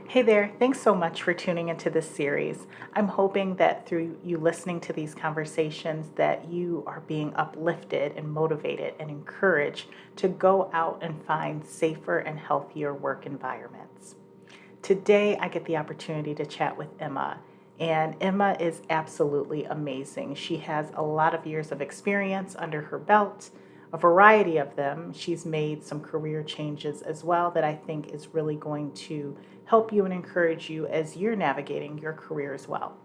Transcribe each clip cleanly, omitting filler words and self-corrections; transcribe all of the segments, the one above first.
Hey there, thanks so much for tuning into this series. I'm hoping that through you listening to these conversations that you are being uplifted and motivated and encouraged to go out and find safer and healthier work environments. Today I get the opportunity to chat with Emma, and Emma is absolutely amazing. She has a lot of years of experience under her belt, a variety of them. She's made some career changes as well that I think is really going to help you and encourage you as you're navigating your career as well.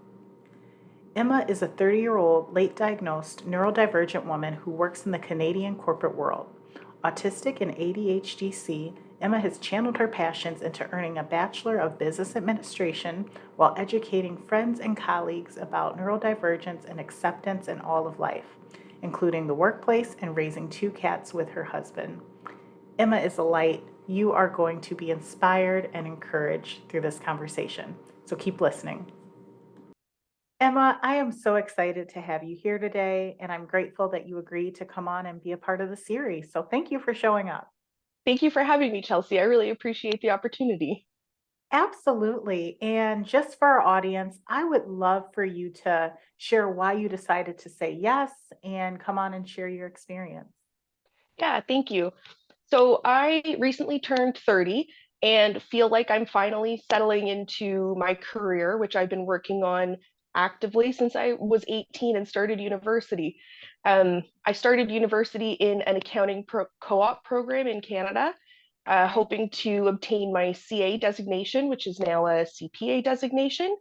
Emma is a 30-year-old late diagnosed neurodivergent woman who works in the Canadian corporate world. Autistic and ADHD-C, Emma has channeled her passions into earning a Bachelor of Business Administration while educating friends and colleagues about neurodivergence and acceptance in all of life, including the workplace and raising two cats with her husband. Emma is a light. You are going to be inspired and encouraged through this conversation. So keep listening. Emma, I am so excited to have you here today, and I'm grateful that you agreed to come on and be a part of the series. So thank you for showing up. Thank you for having me, Chelsea. I really appreciate the opportunity. Absolutely. And just for our audience, I would love for you to share why you decided to say yes and come on and share your experience. Yeah, thank you. So I recently turned 30 and feel like I'm finally settling into my career, which I've been working on actively since I was 18 and started university. I started university in an accounting co-op program in Canada, hoping to obtain my CA designation, which is now a CPA designation.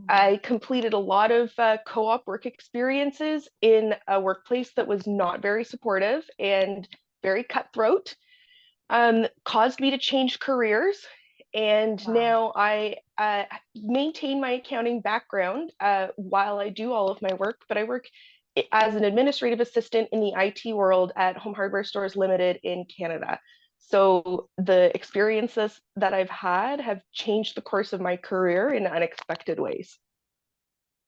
I completed a lot of co-op work experiences in a workplace that was not very supportive and very cutthroat, caused me to change careers. And Wow. now I maintain my accounting background while I do all of my work, but I work as an administrative assistant in the IT world at Home Hardware Stores Limited in Canada. So the experiences that I've had have changed the course of my career in unexpected ways.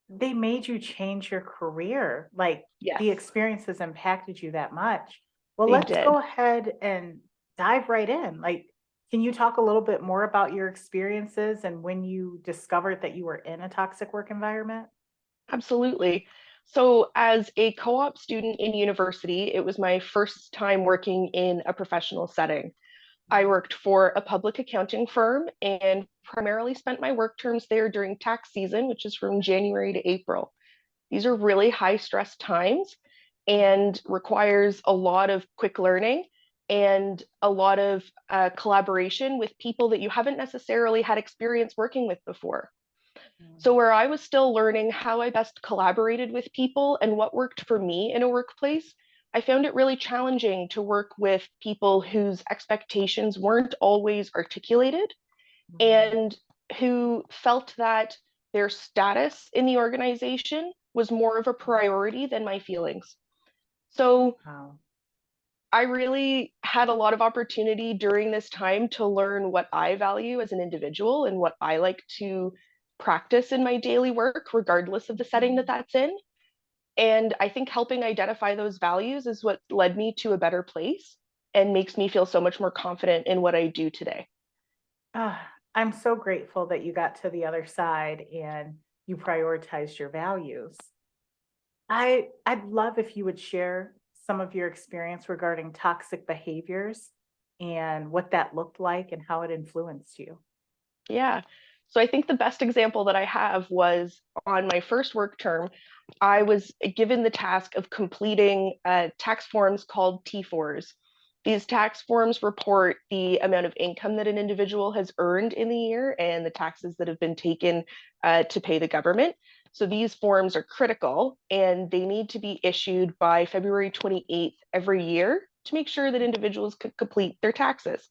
They made you change your career. Like Yes, the experiences impacted you that much. Well, they let's go did. ahead and dive right in. Like, can you talk a little bit more about your experiences and when you discovered that you were in a toxic work environment? Absolutely. So, as a co op student in university, it was my first time working in a professional setting. I worked for a public accounting firm and primarily spent my work terms there during tax season, which is from January to April. These are really high stress times and requires a lot of quick learning and a lot of collaboration with people that you haven't necessarily had experience working with before. So, Mm. where I was still learning how I best collaborated with people and what worked for me in a workplace, I found it really challenging to work with people whose expectations weren't always articulated Mm. and who felt that their status in the organization was more of a priority than my feelings. So, Wow. I really had a lot of opportunity during this time to learn what I value as an individual and what I like to practice in my daily work, regardless of the setting that Mhm. that's in. And I think helping identify those values is what led me to a better place and makes me feel so much more confident in what I do today. I'm so grateful that you got to the other side and you prioritized your values. I'd love if you would share some of your experience regarding toxic behaviors and what that looked like and how it influenced you. Yeah. So I think the best example that I have was on my first work term. I was given the task of completing tax forms called T4s. These tax forms report the amount of income that an individual has earned in the year and the taxes that have been taken to pay the government. So these forms are critical and they need to be issued by February 28th every year to make sure that individuals could complete their taxes.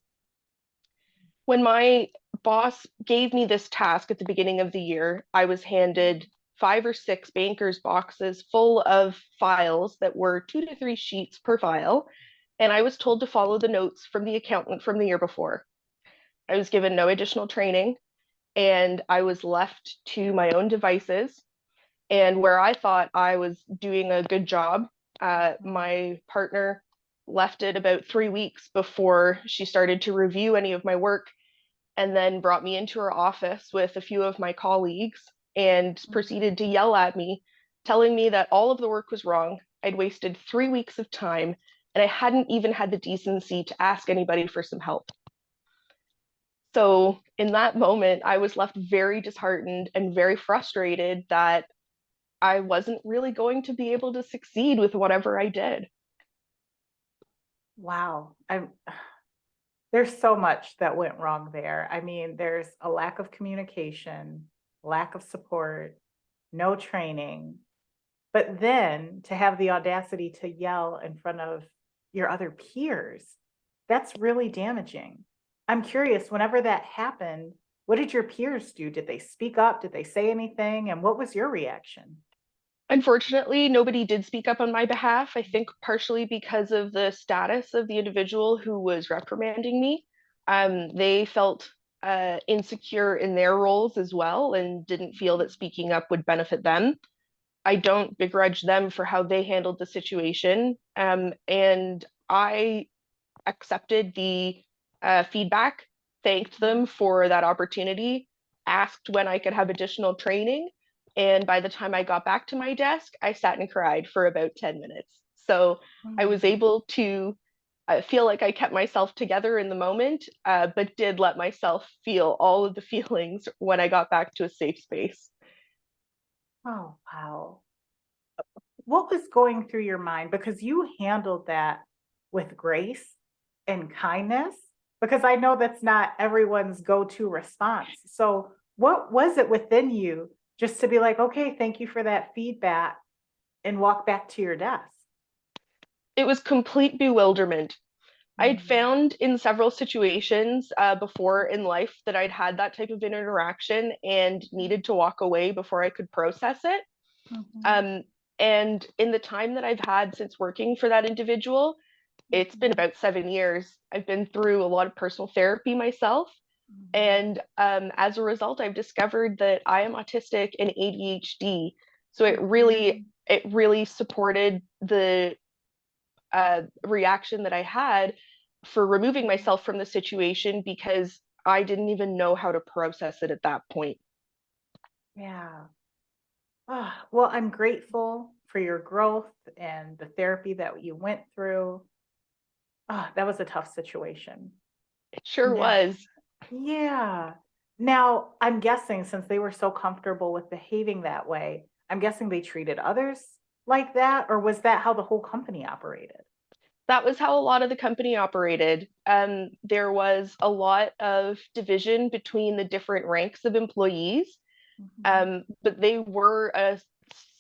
When my boss gave me this task at the beginning of the year, I was handed 5 or 6 bankers' boxes full of files that were 2 to 3 sheets per file. And I was told to follow the notes from the accountant from the year before. I was given no additional training and I was left to my own devices. And where I thought I was doing a good job, Mhm. my partner left it about 3 weeks before she started to review any of my work and then brought me into her office with a few of my colleagues and Mhm. proceeded to yell at me, telling me that all of the work was wrong. I'd wasted 3 weeks of time, and I hadn't even had the decency to ask anybody for some help. So, in that moment, I was left very disheartened and very frustrated that I wasn't really going to be able to succeed with whatever I did. Wow. There's so much that went wrong there. I mean, there's a lack of communication, lack of support, no training, but then to have the audacity to yell in front of your other peers, that's really damaging. I'm curious, whenever that happened, what did your peers do? Did they speak up? Did they say anything? And what was your reaction? Unfortunately, nobody did speak up on my behalf. I think partially because of the status of the individual who was reprimanding me. They felt insecure in their roles as well and didn't feel that speaking up would benefit them. I don't begrudge them for how they handled the situation. And I accepted the feedback, thanked them for that opportunity, asked when I could have additional training. And by the time I got back to my desk, I sat and cried for about 10 minutes. So I was Mhm. able to feel like I kept myself together in the moment, but did let myself feel all of the feelings when I got back to a safe space. Oh, wow. What was going through your mind? Because you handled that with grace and kindness, because I know that's not everyone's go-to response. So, what was it within you just to be like, okay, thank you for that feedback and walk back to your desk? It was complete bewilderment. I'd Mm, found in several situations before in life that I'd had that type of interaction and needed to walk away before I could process it. mhm, Um, and in the time that I've had since working for that individual, it's been mhm, about 7 years. I've been through a lot of personal therapy myself. mhm. And as a result, I've discovered that I am autistic and ADHD. So Mhm. it really supported the reaction that I had for removing myself from the situation because I didn't even know how to process it at that point. Yeah. Ah, well, I'm grateful for your growth and the therapy that you went through. Ah, that was a tough situation. It sure Now, was. yeah. Now, I'm guessing since they were so comfortable with behaving that way, I'm guessing they treated others like that, or was that how the whole company operated? That was how a lot of the company operated. There was a lot of division between the different ranks of employees, Mhm, but they were a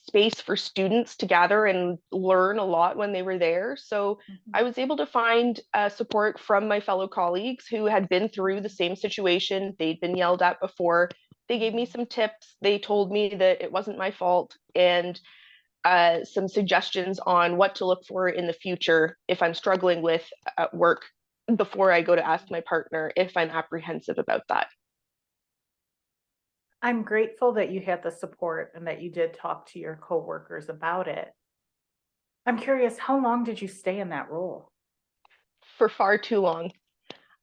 space for students to gather and learn a lot when they were there. So I mhm, was able to find support from my fellow colleagues who had been through the mhm, same situation. They'd been yelled at before. They gave me mhm. some tips. They told me that it wasn't my fault and some suggestions on what to look for in the future if I'm struggling with at work before I go to ask my partner if I'm apprehensive about that. I'm grateful that you had the support and that you did talk to your coworkers about it. I'm curious, how long did you stay in that role? For far too long.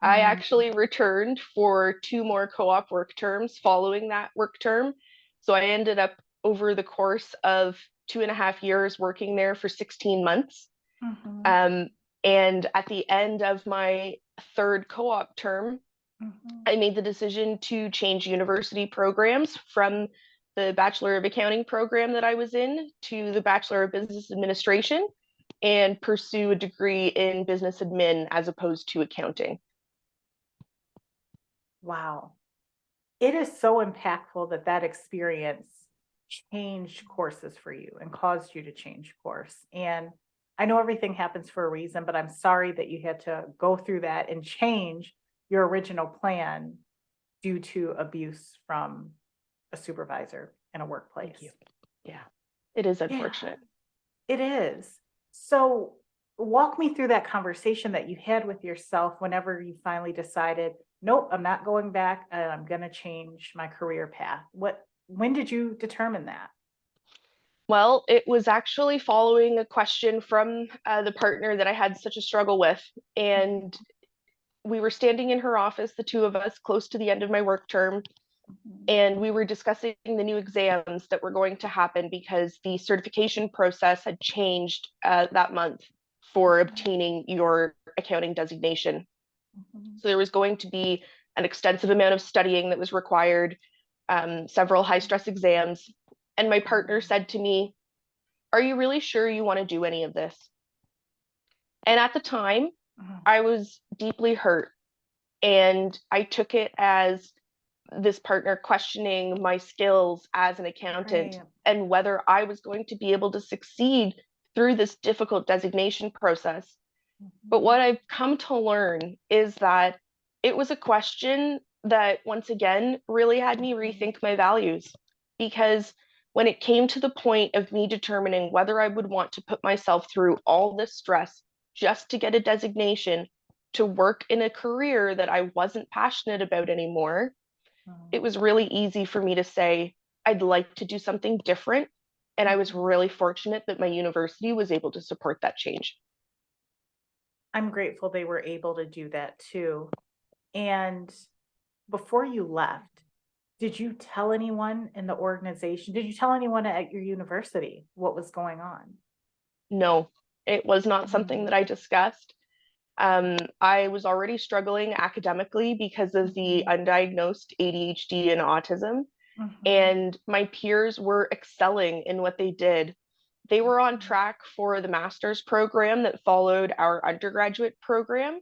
I Mm, actually returned for two more co op work terms following that work term. So I ended up over the course of 2.5 years working there for 16 months. mhm, Um, and at the end of my third co op term, mhm. I made the decision to change university programs from the Bachelor of Accounting program that I was in to the Bachelor of Business Administration and pursue a degree in business admin as opposed to accounting. Wow. It is so impactful that that experience changed courses for you and caused you to change course. And I know everything happens for a reason, but I'm sorry that you had to go through that and change your original plan due to abuse from a supervisor in a Thank you. workplace. Yeah, it is Yeah, unfortunate. it is. So, walk me through that conversation that you had with yourself whenever you finally decided, nope, I'm not going back. I'm going to change my career path. When did you determine that? Well, it was actually following a question from the partner that I had such a struggle with. And we were standing in her office, the two of us, close to the end of my work term, Mhm. and we were discussing the new exams that were going to happen because the certification process had changed that month for obtaining your accounting designation. Mhm. So there was going to be an extensive amount of studying that was required, several high stress exams. And my partner said to me, "Are you really sure you want to do any of this?" And at the time, Mhm. I was deeply hurt. And I took it as this partner questioning my skills as an accountant Right. and whether I was going to be able to succeed through this difficult designation process. But Mhm. what I've come to learn is that it was a question that, once again, really had me Mhm. rethink my values. Because when it came to the point of me determining whether I would want to put myself through all this stress just to get a designation to work in a career that I wasn't passionate about anymore, Mhm. it was really easy for me to say, I'd like to do something different. And I was Mhm. really fortunate that my university was able to support that change. I'm grateful they were able to do that too. And before you left, did you tell anyone in the organization? Did you tell anyone at your university what was going on? No, it was not something Mm. that I discussed. I was already struggling academically because of the Mhm. undiagnosed ADHD and autism, Mhm. and my peers were excelling in what they did. They were on Mhm. track for the master's program that followed our undergraduate program,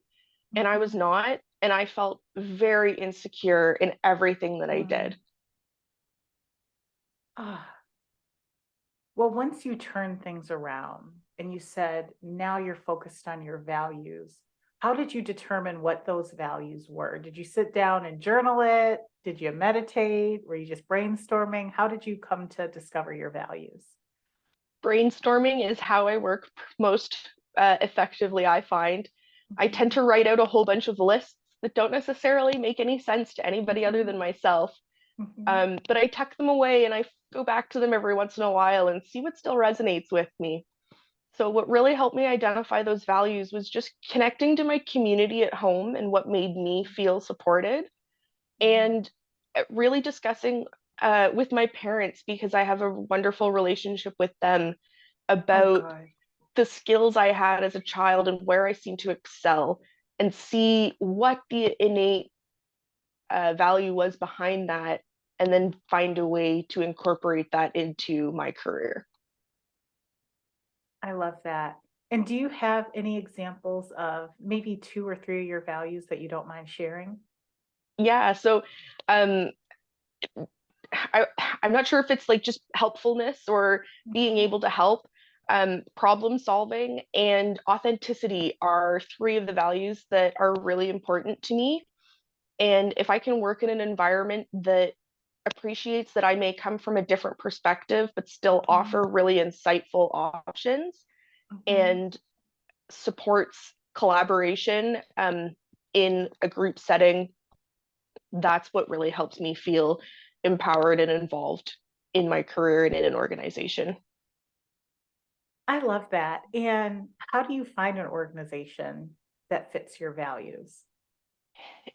and I was Mhm. not, and I felt very insecure in everything that I did. Mm. Ah, well, once you turn things around and you said now you're focused on your values, how did you determine what those values were? Did you sit down and journal it? Did you meditate? Were you just brainstorming? How did you come to discover your values? Brainstorming is how I work most effectively, I find. I tend Mhm. to write out a whole bunch of lists that don't necessarily make any sense to anybody other Mhm. than myself. Mhm. But I tuck them away and I go back to them every once in a while and see what still resonates with me. So, what really helped me identify those values was just connecting to my community at home and what made me feel supported, Mhm. and really discussing with my parents because I have a wonderful relationship with them Oh, about good. the skills I had as a child and where I seem to excel and see what the innate value was behind that and then find a way to incorporate that into my career. I love that. And do you have any examples of maybe two or three of your values that you don't mind sharing? Yeah, so um, I, I'm not sure if it's like just helpfulness or being Mhm. able to help. Problem solving and authenticity are three of the values that are really important to me. And if I can work in an environment that appreciates that I may come from a different perspective, but still Mhm. offer really insightful options Mhm. and supports collaboration in a group setting, that's what really helps me feel empowered and involved in my career and in an organization. I love that. And how do you find an organization that fits your values?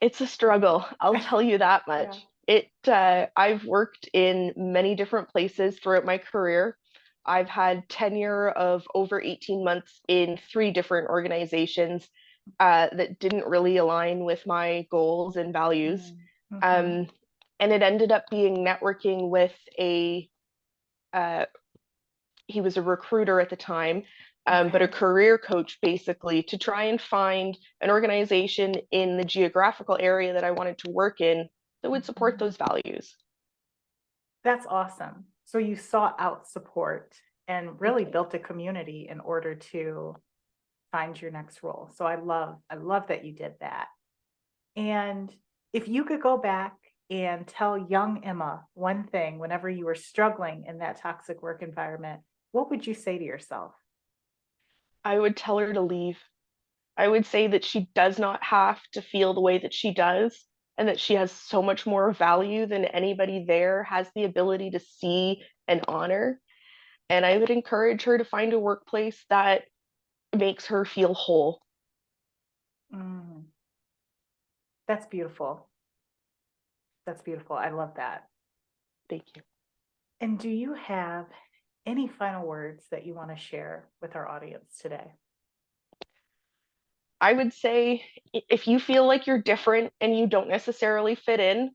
It's a struggle, I'll tell you that Yeah. much. I've worked in many different places throughout my career. I've had tenure of over 18 months in three different organizations that didn't really align with my goals and values. Mm. Mhm. Um, and it ended up being networking with uh, he was a recruiter at the time, but a Okay. career coach basically to try and find an organization in the geographical area that I wanted to work in that would support Mhm. those values. That's awesome. So you sought out support and I really did. built a community in order to find your next role. So I love that you did that. And if you could go back and tell young Emma one thing whenever you were struggling in that toxic work environment, what would you say to yourself? I would tell her to leave. I would say that she does not have to feel the way that she does and that she has so much more value than anybody there has the ability to see and honor. And I would encourage her to find a workplace that makes her feel whole. Mm. That's beautiful. That's beautiful. I love that. Thank you. And do you have any final words that you want to share with our audience today? I would say if you feel like you're different and you don't necessarily fit in,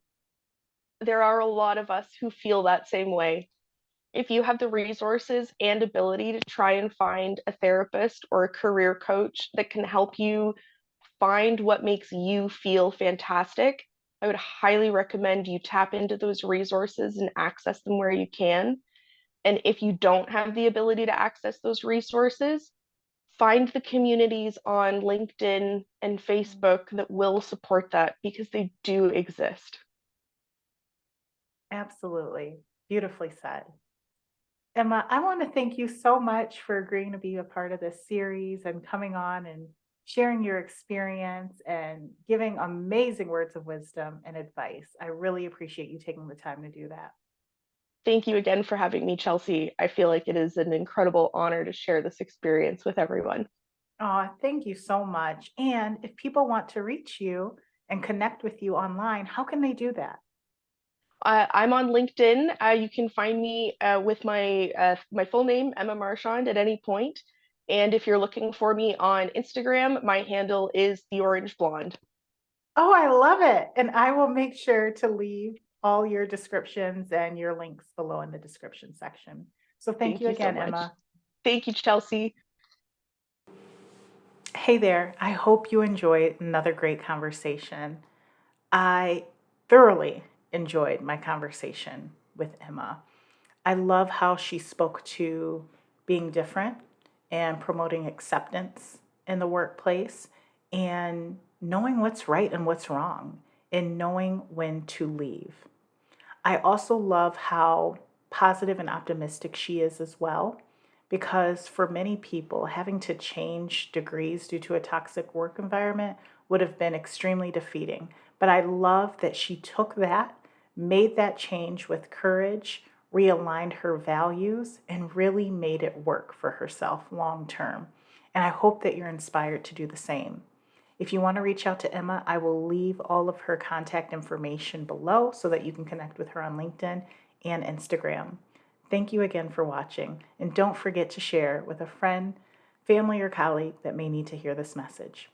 there are a lot of us who feel that same way. If you have the resources and ability to try and find a therapist or a career coach that can help you find what makes you feel fantastic, I would highly recommend you tap into those resources and access them where you can. And if you don't have the ability to access those resources, find the communities on LinkedIn and Facebook that will support that because they do exist. Absolutely. Beautifully said. Emma, I want to thank you so much for agreeing to be a part of this series and coming on and sharing your experience and giving amazing words of wisdom and advice. I really appreciate you taking the time to do that. Thank you again for having me, Chelsea. I feel like it is an incredible honor to share this experience with everyone. Oh, thank you so much. And if people want to reach you and connect with you online, how can they do that? I'm on LinkedIn. You can find me with my full name, Emma Marchand, at any point. And if you're looking for me on Instagram, my handle is the Orange Blonde. Oh, I love it. And I will make sure to leave all your descriptions and your links below in the description section. So thank Thank you you so again, much. Emma. Thank you, Chelsea. Hey there. I hope you enjoyed another great conversation. I thoroughly enjoyed my conversation with Emma. I love how she spoke to being different and promoting acceptance in the workplace and knowing what's right and what's wrong and knowing when to leave. I also love how positive and optimistic she is as well, because for many people, having to change degrees due to a toxic work environment would have been extremely defeating. But I love that she took that, made that change with courage, realigned her values, and really made it work for herself long term. And I hope that you're inspired to do the same. If you want to reach out to Emma, I will leave all of her contact information below so that you can connect with her on LinkedIn and Instagram. Thank you again for watching, and don't forget to share with a friend, family, or colleague that may need to hear this message.